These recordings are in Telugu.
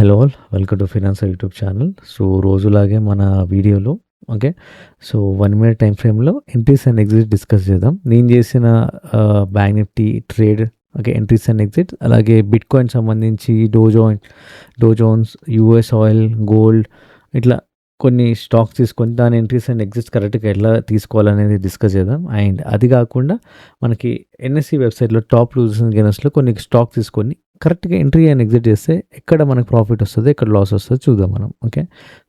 Hello all, welcome to financer YouTube channel. So రోజులాగే మన వీడియోలో ఓకే. సో 1 మినిట్ టైం ఫ్రేమ్‌లో ఎంట్రీస్ అండ్ ఎగ్జిట్ డిస్కస్ చేద్దాం. నేను చేసిన bank Nifty trade okay, entries and exit, అలాగే బిట్‌కాయిన్ సంబంధించి Dow Jones, US oil, gold, ఇట్లా కొన్ని స్టాక్స్ తీసుకొని దాని ఎంట్రీస్ అండ్ ఎగ్జిట్స్ కరెక్ట్‌గా ఎట్లా తీసుకోవాలనేది డిస్కస్ చేద్దాం. అండ్ అది కాకుండా మనకి ఎన్ఎస్‌సి వెబ్‌సైట్‌లో టాప్ లూజర్స్ అండ్ గెయినర్స్‌లో కొన్ని స్టాక్స్ తీసుకొని కరెక్ట్‌గా ఎంట్రీ అండ్ ఎగ్జిట్ చేస్తే ఎక్కడ మనకు ప్రాఫిట్ వస్తదో, ఎక్కడ లాస్ వస్తదో చూద్దాం మనం. ఓకే.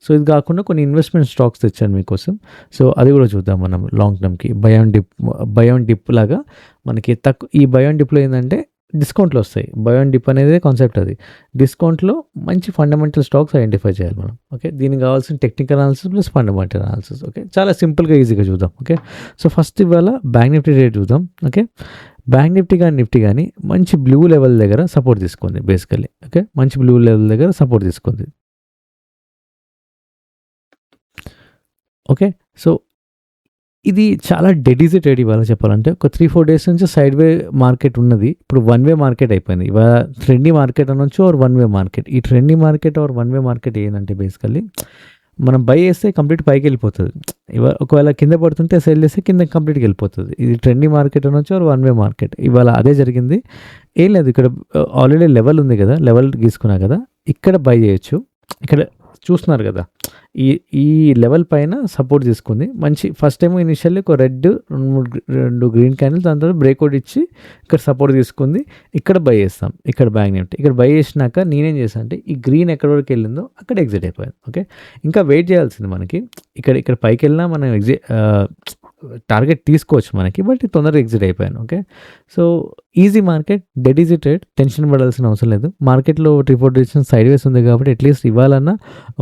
సో ఇది కాకుండా కొన్ని ఇన్వెస్ట్‌మెంట్ స్టాక్స్ తెచ్చాను మీకోసం. సో అది కూడా చూద్దాం మనం లాంగ్ టర్మ్‌కి. బై ఆన్ డిప్ లాగా మనకి ఈ బై ఆన్ డిప్‌లో ఏందంటే డిస్కౌంట్‌లో వస్తాయి. బై ఆన్ డిప్ అనేదే కాన్సెప్ట్ అది. డిస్కౌంట్‌లో మంచి ఫండమెంటల్ స్టాక్స్ ఐడెంటిఫై చేయాలి మనం. ఓకే. దీనికి కావాల్సిన technical analysis plus fundamental analysis. Okay. చాలా సింపుల్‌గా, ఈజీగా చూద్దాం. ఓకే. సో ఫస్ట్ ఇవాళ బ్యాంక్ నిఫ్టీ రేట్ చూద్దాం. ఓకే. బ్యాంక్ నిఫ్టీ కానీ మంచి బ్లూ లెవెల్ దగ్గర సపోర్ట్ తీసుకుంది బేసికల్లీ. ఓకే. మంచి బ్లూ లెవెల్ దగ్గర సపోర్ట్ తీసుకుంది. ఓకే. సో ఇది చాలా డెడ్ ఈజీ ట్రేడ్ ఇవాళ చెప్పాలంటే. ఒక 3-4 డేస్ నుంచి సైడ్ వే మార్కెట్ ఉన్నది. ఇప్పుడు వన్ వే మార్కెట్ అయిపోయింది. ఇవాళ ట్రెండీ మార్కెట్ అనొచ్చు ఆర్ వన్ వే మార్కెట్. ఈ trendy market or one way market ఏంటంటే బేసికల్లీ మనం బై చేస్తే కంప్లీట్ పైకి వెళ్ళిపోతుంది. ఒకవేళ కింద పడుతుంటే సెల్ చేస్తే కింద కంప్లీట్గా వెళ్ళిపోతుంది. ఇది ట్రెండీ మార్కెట్ అనొచ్చు ఆర్ వన్ వే మార్కెట్. ఇవాళ అదే జరిగింది. ఏం లేదు, ఇక్కడ ఆల్రెడీ లెవెల్ ఉంది కదా, లెవెల్ గీసుకున్నా కదా, ఇక్కడ బై చేయొచ్చు. ఇక్కడ చూస్తున్నారు కదా, ఈ లెవెల్ పైన సపోర్ట్ తీసుకుంది. మంచి ఫస్ట్ టైం ఇనిషియల్లీ ఒక రెండు గ్రీన్ క్యాండిల్, దాని తర్వాత బ్రేక్అవుట్ ఇచ్చి ఇక్కడ సపోర్ట్ తీసుకుంది. ఇక్కడ బై చేస్తాం. ఇక్కడ బ్యాంక్ నిఫ్టీ ఇక్కడ బై చేసినాక నేనేం చేశాను అంటే ఈ గ్రీన్ ఎక్కడి వరకు వెళ్ళిందో అక్కడ ఎగ్జిట్ అయిపోయాను. ఓకే. ఇంకా వెయిట్ చేయాల్సింది మనకి. ఇక్కడ పైకి వెళ్ళినా మనం టార్గెట్ తీసుకోవచ్చు మనకి, బట్ తొందరగా ఎగ్జిట్ అయిపోయాను. Okay. So easy market, dead easy trade, tension పడాల్సిన అవసరం లేదు. మార్కెట్లో రిపోర్ట్ ఇచ్చిన సైడ్ వేస్ ఉంది కాబట్టి అట్లీస్ట్ ఇవ్వాలన్నా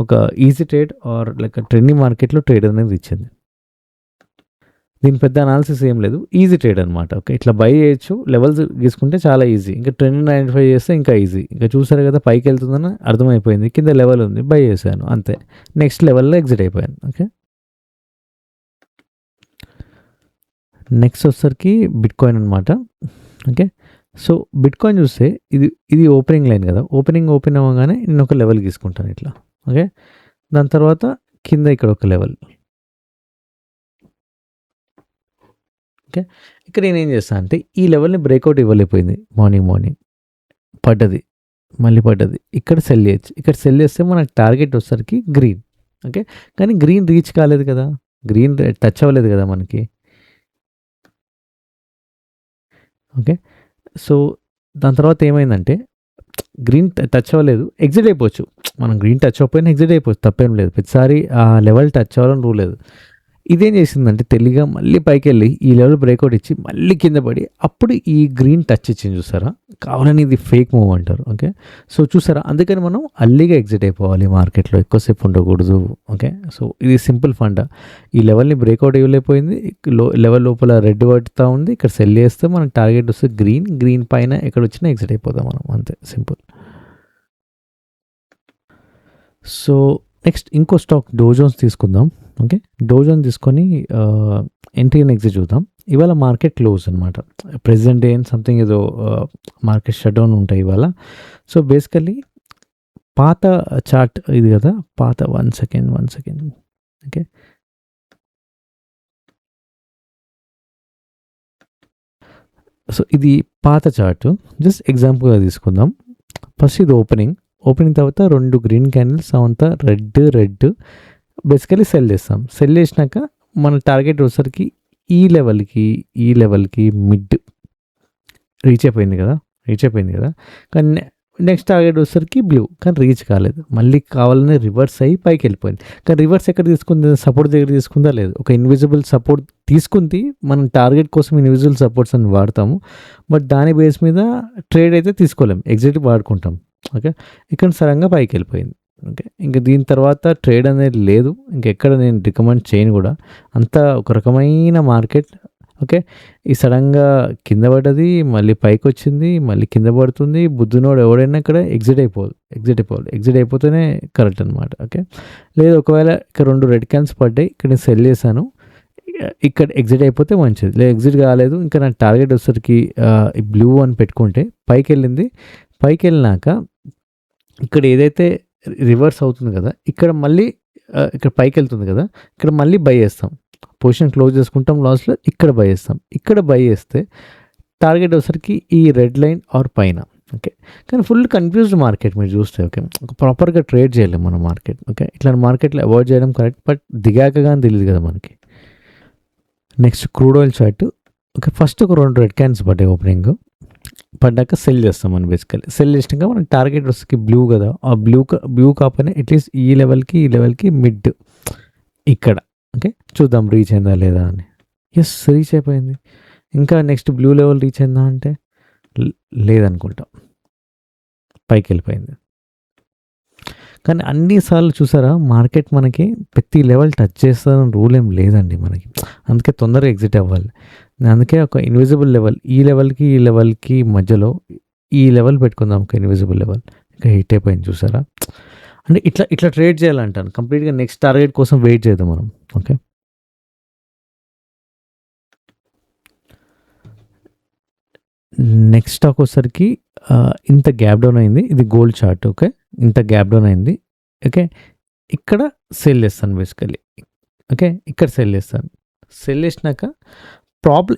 ఒక easy trade are like trending మార్కెట్లో ట్రేడ్ అనేది ఇచ్చింది. దీని పెద్ద అనాలిసిస్ ఏం లేదు, ఈజీ ట్రేడ్ అనమాట. ఓకే. ఇట్లా బై చేయొచ్చు, లెవెల్స్ గీసుకుంటే చాలా ఈజీ. ఇంకా ట్రెండ్ ఐడెంటిఫై చేస్తే ఇంకా ఈజీ. ఇంకా చూసారు కదా, పైకి వెళ్తుందని అర్థమైపోయింది, కింద లెవెల్ ఉంది, బై చేశాను అంతే. నెక్స్ట్ లెవెల్లో ఎగ్జిట్ అయిపోయాను. ఓకే. నెక్స్ట్ వచ్చేసరికి బిట్‌కాయిన్ అనమాట. ఓకే. సో బిట్‌కాయిన్ చూస్తే ఇది ఓపెనింగ్ లైన్ కదా, ఓపెన్ అవ్వగానే నేను ఒక లెవెల్ గీసుకుంటాను ఇట్లా. ఓకే. దాని తర్వాత కింద ఇక్కడ ఒక లెవెల్. ఓకే. ఇక్కడ నేనేం చేస్తాను అంటే ఈ లెవెల్ని బ్రేక్అవుట్ ఇవ్వలేకపోయింది. మార్నింగ్ పడ్డది, మళ్ళీ పడ్డది. ఇక్కడ సెల్ చేయొచ్చు. ఇక్కడ సెల్ చేస్తే మనకు టార్గెట్ వచ్చేసరికి గ్రీన్. ఓకే. కానీ గ్రీన్ రీచ్ కాలేదు కదా, గ్రీన్ టచ్ అవ్వలేదు కదా మనకి. ఓకే. సో దాని తర్వాత ఏమైందంటే గ్రీన్ టచ్ అవ్వలేదు, ఎగ్జిట్ అయిపోవచ్చు. మనం గ్రీన్ టచ్ అవ్వకపోయినా ఎగ్జిట్ అయిపోవచ్చు, తప్పేం లేదు. ప్రతిసారి ఆ లెవెల్ టచ్ అవ్వాలని రూల్ లేదు. ఇదేం చేసిందంటే తెలివిగా మళ్ళీ పైకి వెళ్ళి ఈ లెవెల్ బ్రేక్అవుట్ ఇచ్చి మళ్ళీ కింద పడి అప్పుడు ఈ గ్రీన్ టచ్ ఇచ్చింది చూసారా. కావాలని ఇది ఫేక్ మూవ్ అంటారు. ఓకే. సో చూసారా, అందుకని మనం అల్లిగా ఎగ్జిట్ అయిపోవాలి మార్కెట్లో, ఎక్కువసేపు ఉండకూడదు. ఓకే. సో ఇది సింపుల్ ఫండా. ఈ లెవెల్ని బ్రేక్అవుట్ ఇవ్వలేకపోయింది, లెవెల్ లోపల రెడ్ పడుతూ ఉంది. ఇక్కడ సెల్ చేస్తే మనకు టార్గెట్ వస్తే గ్రీన్ పైన ఎక్కడ వచ్చినా ఎగ్జిట్ అయిపోతాం మనం, అంతే సింపుల్. సో నెక్స్ట్ ఇంకో స్టాక్ డో జోన్స్ తీసుకుందాం. ఓకే. డో జోన్స్ తీసుకొని ఎంట్రీ అండ్ ఎగ్జిట్ చూద్దాం. ఇవాళ మార్కెట్ క్లోజ్ అనమాట. ప్రెజెంట్ డే సంథింగ్ ఏదో మార్కెట్ షట్ డౌన్ ఉంటాయి ఇవాళ. సో బేసికల్లీ పాత చార్ట్ ఇది కదా, పాత వన్ సెకండ్. ఓకే. సో ఇది పాత చార్ట్, జస్ట్ ఎగ్జాంపుల్గా తీసుకుందాం. ఫస్ట్ ఇది ఓపెనింగ్ తర్వాత 2 గ్రీన్ క్యాండిల్స్ అవంతా రెడ్ బేసికలీ సెల్ చేస్తాం. సెల్ చేసినాక మన టార్గెట్ వచ్చేసరికి ఈ లెవెల్కి మిడ్ రీచ్ అయిపోయింది కదా. కానీ నెక్స్ట్ టార్గెట్ వచ్చేసరికి బ్లూ, కానీ రీచ్ కాలేదు. మళ్ళీ కావాలని రివర్స్ అయ్యి పైకి వెళ్ళిపోయింది. కానీ రివర్స్ ఎక్కడ తీసుకుంది, సపోర్ట్ దగ్గర తీసుకుందా లేదు, ఒక ఇన్విజిబుల్ సపోర్ట్ తీసుకుంది. మనం టార్గెట్ కోసం ఇన్విజిబుల్ సపోర్ట్స్ అని వాడతాము, బట్ దాని బేస్ మీద ట్రేడ్ అయితే తీసుకోలేము, ఎగ్జిట్ వాడుకుంటాం. ఓకే. ఇక్కడ సడన్గా పైకి వెళ్ళిపోయింది. ఓకే. ఇంకా దీని తర్వాత ట్రేడ్ అనేది లేదు, ఇంకెక్కడ నేను రికమెండ్ చేయను కూడా. అంతా ఒక రకమైన మార్కెట్. ఓకే. ఈ సడన్గా కింద పడ్డది, మళ్ళీ పైకి వచ్చింది, మళ్ళీ కింద పడుతుంది. బుద్ధునోడు ఎవడైనా ఇక్కడ ఎగ్జిట్ అయిపోవాలి. ఎగ్జిట్ అయిపోతేనే కరెక్ట్ అనమాట. ఓకే. లేదు, ఒకవేళ ఇక్కడ 2 రెడ్ క్యాన్స్ పడ్డాయి, ఇక్కడ నేను సెల్ చేశాను, ఇక్కడ ఎగ్జిట్ అయిపోతే మంచిది. లేదు ఎగ్జిట్ కాలేదు, ఇంకా నా టార్గెట్ వచ్చేసరికి బ్లూ అని పెట్టుకుంటే పైకి వెళ్ళింది. పైకి వెళ్ళినాక ఇక్కడ ఏదైతే రివర్స్ అవుతుంది కదా! ఇక్కడ మళ్ళీ ఇక్కడ పైకెళ్తుంది కదా! ఇక్కడ మళ్ళీ బై చేస్తాం. పొజిషన్ క్లోజ్ చేసుకుంటాం లాస్‌లో. ఇక్కడ బై చేస్తాం. ఇక్కడ బై చేస్తే టార్గెట్ వచ్చేసరికి ఈ రెడ్ లైన్ ఆర్ పైన. ఓకే. కానీ ఫుల్ కన్‌ఫ్యూజ్డ్ మార్కెట్ మీరు చూస్తే. ఓకే. ప్రాపర్‌గా ట్రేడ్ చేయలేం మనం మార్కెట్. ఓకే. ఇట్లాంటి మార్కెట్‌లో అవాయిడ్ చేయడం కరెక్ట్. బట్ దిగాక గాని తెలీదు కదా మనకి. Next crude oil chart. Okay. First ఒక 2 రెడ్ క్యాండిల్స్ పడ్డాయి ఓపెనింగ్. పడ్డాక సెల్ చేస్తాం మనం బేసికల్లీ. సెల్ చేసినాక మనకి టార్గెట్ వచ్చేసరికి బ్లూ కదా! ఆ బ్లూ కాకపోయినా అట్‌లీస్ట్ ఈ లెవెల్‌కి మిడ్ ఇక్కడ. ఓకే. చూద్దాం రీచ్ అయిందా లేదా అని. యెస్, రీచ్ అయిపోయింది. ఇంకా నెక్స్ట్ బ్లూ లెవెల్ రీచ్ అయిందా అంటే లేదనుకుంటా. పైకెళ్ళిపోయింది. కానీ అన్ని సార్లు చూసారా మార్కెట్ మనకి ప్రతి లెవెల్ టచ్ చేస్తదని రూల్ ఏం లేదండి మనకి. అందుకే తొందరగా ఎగ్జిట్ అవ్వాలి. అందుకే ఒక ఇన్విజిబుల్ లెవెల్ ఈ లెవెల్‌కి మధ్యలో ఈ లెవెల్ పెట్టుకుందాం ఒక ఇన్విజిబుల్ లెవెల్. ఇంకా హిట్ అయిపోయింది చూసారా? అంటే ఇట్లా ట్రేడ్ చేయాలంటాను. కంప్లీట్‌గా నెక్స్ట్ టార్గెట్ కోసం వెయిట్ చేద్దాం మనం. ఓకే. నెక్స్ట్ స్టాక్ వచ్చేసరికి ఇంత గ్యాప్ డౌన్ అయింది. ఇది గోల్డ్ చార్ట్. ఓకే. ఇంత గ్యాప్ డౌన్ అయింది. ఓకే. ఇక్కడ సెల్ చేస్తాను బేసికల్లీ. ఓకే. ఇక్కడ సెల్ చేస్తాను. సెల్ చేసినాక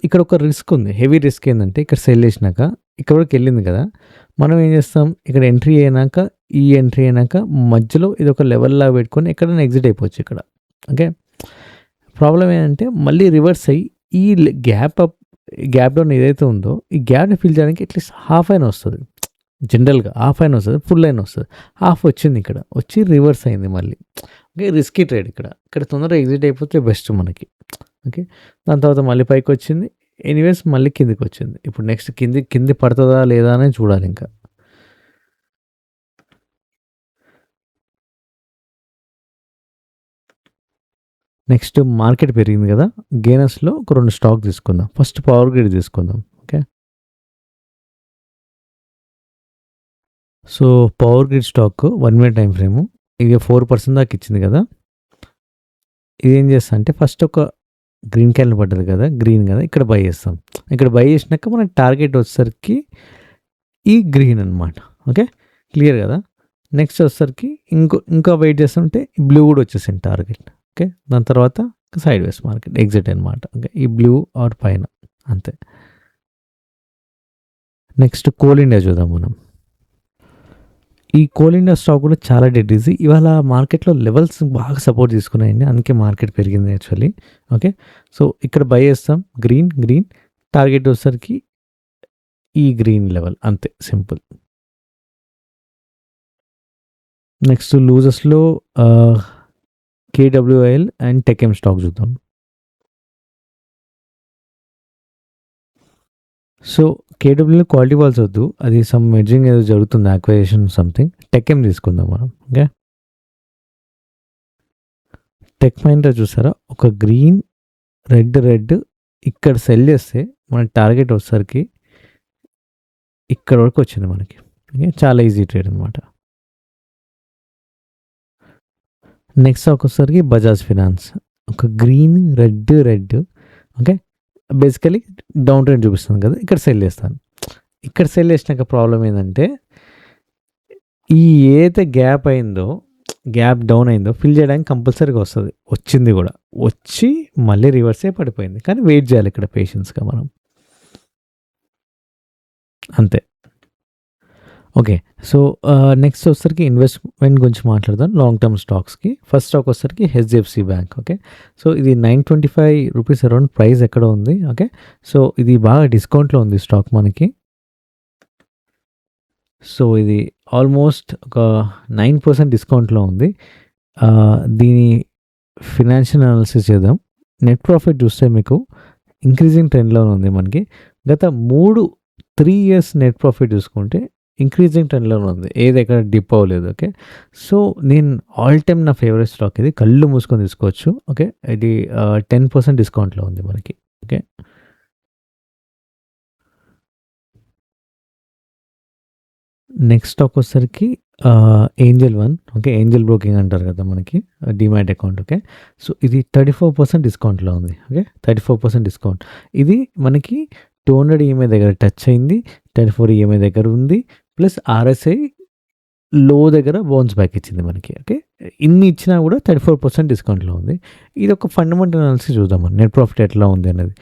ఇక్కడ ఒక రిస్క్ ఉంది. హెవీ రిస్క్ ఏందంటే ఇక్కడ సెల్ చేసినాక ఇక్కడ వరకు వెళ్ళింది కదా! మనం ఏం చేస్తాం ఇక్కడ ఎంట్రీ అయినాక మధ్యలో ఇది ఒక లెవెల్‌లాగా పెట్టుకొని ఎక్కడైనా ఎగ్జిట్ అయిపోవచ్చు ఇక్కడ. ఓకే. ప్రాబ్లమ్ ఏంటంటే మళ్ళీ రివర్స్ అయ్యి ఈ గ్యాప్ డౌన్ ఏదైతే ఉందో ఈ గ్యాప్‌ని ఫిల్ చేయడానికి అట్‌లీస్ట్ హాఫ్ అయినా వస్తది. జనరల్‌గా హాఫ్ అయినా వస్తది. ఫుల్ అయినా వస్తది. హాఫ్ వచ్చింది ఇక్కడ. వచ్చి రివర్స్ అయింది మళ్ళీ. ఓకే. రిస్కీ ట్రేడ్ ఇక్కడ. ఇక్కడ తొందరగా ఎగ్జిట్ అయిపోతే బెస్ట్ మనకి. ఓకే. దాని తర్వాత మళ్ళీ పైకొచ్చింది. ఎనీవేస్ మళ్ళీ కిందకొచ్చింది. ఇప్పుడు నెక్స్ట్ కింద పడతదా లేదా అనేది చూడాలి ఇంకా. నెక్స్ట్ మార్కెట్ పెరిగింది కదా! గెయినర్స్‌లో ఒక 2 స్టాక్ తీసుకుందాం. ఫస్ట్ పవర్ గ్రిడ్ తీసుకుందాం. Okay. So, power grid stock 1 minute time frame. ఇది 4% దాకా ఇచ్చింది కదా! ఇదేం చేస్తా అంటే ఫస్ట్ ఒక గ్రీన్ క్యాండిల్ పడ్డది కదా! గ్రీన్ కదా! ఇక్కడ బై చేస్తాం. ఇక్కడ బై చేసినాక మన టార్గెట్ వచ్చేసరికి ఈ గ్రీన్ అనమాట. ఓకే. క్లియర్ కదా! నెక్స్ట్ వచ్చేసరికి ఇంకా వెయిట్ చేస్తుంటే బ్లూ కూడా వచ్చేసింది టార్గెట్. ఓకే. దాని తర్వాత సైడ్ వేస్ మార్కెట్ ఎగ్జిట్ అనమాట. ఓకే. ఈ బ్లూ ఆర్ పైన అంతే. నెక్స్ట్ కోల్ ఇండియా చూద్దాం మనం. ఈ కోల్ ఇండియా స్టాక్ కూడా చాలా డెడ్ ఈజీ. ఇవాళ మార్కెట్‌లో లెవెల్స్ బాగా సపోర్ట్ తీసుకున్నాయండి. అందుకే మార్కెట్ పెరిగింది యాక్చువల్లీ. ఓకే. సో, ఇక్కడ బై చేస్తాం. గ్రీన్ టార్గెట్ వచ్చేసరికి ఈ గ్రీన్ లెవెల్ అంతే సింపుల్. నెక్స్ట్ లూజర్స్‌లో కేడబ్ల్యూఐఎల్ అండ్ టెక్ఎం స్టాక్ చూద్దాం. సో, కేడబ్ల్యూఎల్ క్వాలిటీ వాల్స్ వద్దు. అది సమ్ మెర్జింగ్ ఏదో జరుగుతుంది యాక్విజిషన్ సంథింగ్. టెక్ఎం తీసుకుందాం మనం. ఓకే. టెక్ మహీంద్రా చూసారా? ఒక గ్రీన్, రెడ్ ఇక్కడ సెల్ చేస్తే మన టార్గెట్ వచ్చేసరికి ఇక్కడ వరకు వచ్చింది మనకి. ఓకే. చాలా ఈజీ ట్రేడ్ అనమాట. నెక్స్ట్ స్టాక్ వచ్చేసరికి బజాజ్ ఫినాన్స్. ఒక green, red okay. Basically down trend చూపిస్తుంది కదా! ఇక్కడ సెల్ చేస్తాను. ఇక్కడ సెల్ చేసినాక ప్రాబ్లమ్ ఏందంటే ఈ ఏదైతే గ్యాప్ డౌన్ అయిందో ఫిల్ చేయడానికి కంపల్సరీగా వస్తది. వచ్చింది కూడా. వచ్చి మళ్ళీ రివర్స్ అయ్యి పడిపోయింది. కానీ వెయిట్ చేయాలి ఇక్కడ పేషెన్స్‌గా మనం. అంతే. ఓకే. సో, నెక్స్ట్ వచ్చేసరికి ఇన్వెస్ట్‌మెంట్ గురించి మాట్లాడదాం లాంగ్ టర్మ్ స్టాక్స్‌కి. ఫస్ట్ స్టాక్ వచ్చేసరికి హెచ్‌డిఎఫ్‌సి బ్యాంక్. ఓకే. సో, ఇది ₹925 అరౌండ్ ప్రైస్ ఎక్కడో ఉంది. ఓకే. సో, ఇది బాగా డిస్కౌంట్‌లో ఉంది స్టాక్ మనకి. సో, ఇది ఆల్మోస్ట్ ఒక 9% డిస్కౌంట్‌లో ఉంది. దీని ఫినాన్షియల్ అనాలిసిస్ చేద్దాం. నెట్ ప్రాఫిట్ చూస్తే మీకు ఇంక్రీజింగ్ ట్రెండ్‌లోనే ఉంది మనకి. గత 3 ఇయర్స్ నెట్ ప్రాఫిట్ చూసుకుంటే ఇంక్రీజింగ్ ట్రెండ్‌లోనే ఉంది. ఏది ఎక్కడ డిప్ అవ్వలేదు. ఓకే. సో, నేను ఆల్ టైమ్ నా ఫేవరెట్ స్టాక్ ఇది. కళ్ళు మూసుకొని తీసుకోవచ్చు. ఓకే. ఇది 10% డిస్కౌంట్‌లో ఉంది మనకి. ఓకే. నెక్స్ట్ స్టాక్ వచ్చేసరికి Angel one. Okay. Angel broking అంటారు కదా మనకి డీమ్యాట్ అకౌంట్. ఓకే. సో, ఇది 34% డిస్కౌంట్‌లో ఉంది. ఓకే. 34% డిస్కౌంట్. ఇది మనకి 200 ఈఎంఐ దగ్గర టచ్ అయింది. 34 ఈఎంఐ దగ్గర ఉంది. ప్లస్ ఆర్ఎస్ఐ లో దగ్గర బౌన్స్ బ్యాక్ ఇచ్చింది మనకి. ఓకే. ఇన్ని ఇచ్చినా కూడా 34% డిస్కౌంట్‌లో ఉంది. ఇదొక ఫండమెంటల్ అనాలిసిస్ చూద్దాం మనం. నెట్ ప్రాఫిట్ ఎట్లా ఉంది అన్నది.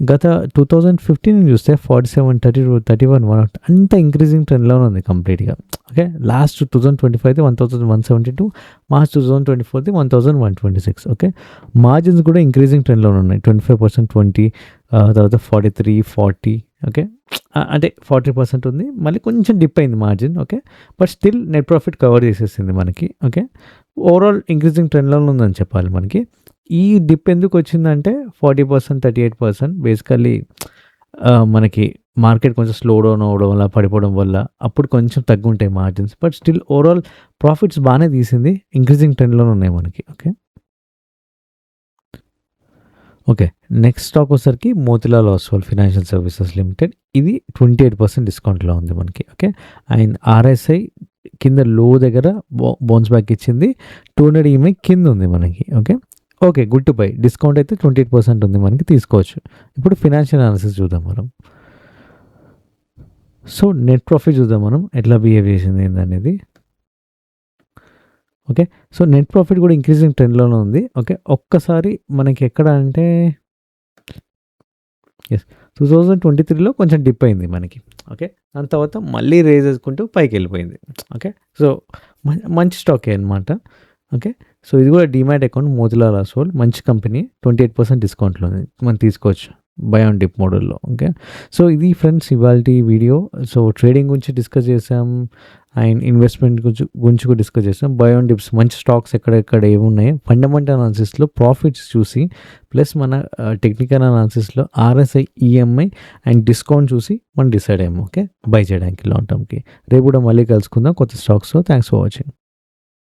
గత 2015 చూస్తే 47, 32, 31 అంతా ఇంక్రీజింగ్ ట్రెండ్‌లోనే ఉంది కంప్లీట్‌గా. ఓకే. లాస్ట్ 2025ది 1172, మార్చ్ 2024ది 1126. ఓకే. మార్జిన్స్ కూడా ఇంక్రీజింగ్ ట్రెండ్‌లోనే ఉన్నాయి. 25%, 20, తర్వాత 43, 40. ఓకే. అంటే 40% ఉంది. మళ్ళీ కొంచెం డిప్ అయింది margin. Okay. But still net profit cover చేసేసింది మనకి. ఓకే. ఓవరాల్ ఇంక్రీజింగ్ ట్రెండ్‌లోనే ఉందని చెప్పాలి మనకి. ఈ డిప్ ఎందుకు వచ్చిందంటే 40%, 38% బేసికల్లీ మనకి మార్కెట్ కొంచెం స్లో డౌన్ అవ్వడం వల్ల, పడిపోవడం వల్ల అప్పుడు కొంచెం తగ్గుంటాయి margins. But still overall profits బానే తీసింది. ఇంక్రీజింగ్ ట్రెండ్‌లోనే ఉన్నాయి మనకి. ఓకే. ఓకే. నెక్స్ట్ స్టాక్ వచ్చేసరికి Motilal Oswal financial services limited. ఇది 28% డిస్కౌంట్‌లో ఉంది మనకి. ఓకే. అండ్ ఆర్ఎస్ఐ కింద లో దగ్గర బౌన్స్ బ్యాక్ ఇచ్చింది. 200 ఈఎంఐ కింద ఉంది మనకి. Okay. Okay. Good to buy. Discount అయితే 28% ఉంది మనకి, తీసుకోవచ్చు. ఇప్పుడు ఫైనాన్షియల్ అనాలిసిస్ చూద్దాం మనం. సో, నెట్ ప్రాఫిట్ చూద్దాం మనం ఎట్లా బిహేవ్ చేసింది ఏందనేది. ఓకే. సో, నెట్ ప్రాఫిట్ కూడా ఇంక్రీజింగ్ ట్రెండ్‌లోనే ఉంది. ఓకే. ఒక్కసారి మనకి ఎక్కడ అంటే యెస్. 2023లో కొంచెం డిప్ అయింది మనకి. ఓకే. దాని తర్వాత మళ్ళీ రైజ్ చేసుకుంటూ పైకెళ్ళిపోయింది. ఓకే. సో, మంచి స్టాకే అనమాట. ఓకే. సో, ఇది కూడా డీమ్యాట్ అకౌంట్ మోతిలాల్ ఓస్వాల్ మంచి కంపెనీ. 28% డిస్కౌంట్‌లో ఉంది. మనం తీసుకోవచ్చు. బై ఆన్ డిప్ మోడల్‌లో. ఓకే. సో, ఇది ఫ్రెండ్స్ ఇవాల్టి వీడియో. సో, ట్రేడింగ్ గురించి డిస్కస్ చేసాం. అండ్ ఇన్వెస్ట్‌మెంట్ గురించి కూడా డిస్కస్ చేసాం. బై ఆన్ డిప్స్ మంచి స్టాక్స్ ఎక్కడెక్కడ ఏమున్నాయి, ఫండమెంటల్ అనాలిసిస్‌లో ప్రాఫిట్స్ చూసి, ప్లస్ మన టెక్నికల్ అనాలిసిస్‌లో ఆర్ఎస్ఐ, ఈఎంఐ అండ్ డిస్కౌంట్ చూసి మనం డిసైడ్ అయ్యాము. ఓకే. బై చేయడానికి లాంగ్ టర్మ్‌కి. రేపు కూడా మళ్ళీ కలుసుకుందాం కొత్త స్టాక్స్‌తో. Thanks for watching.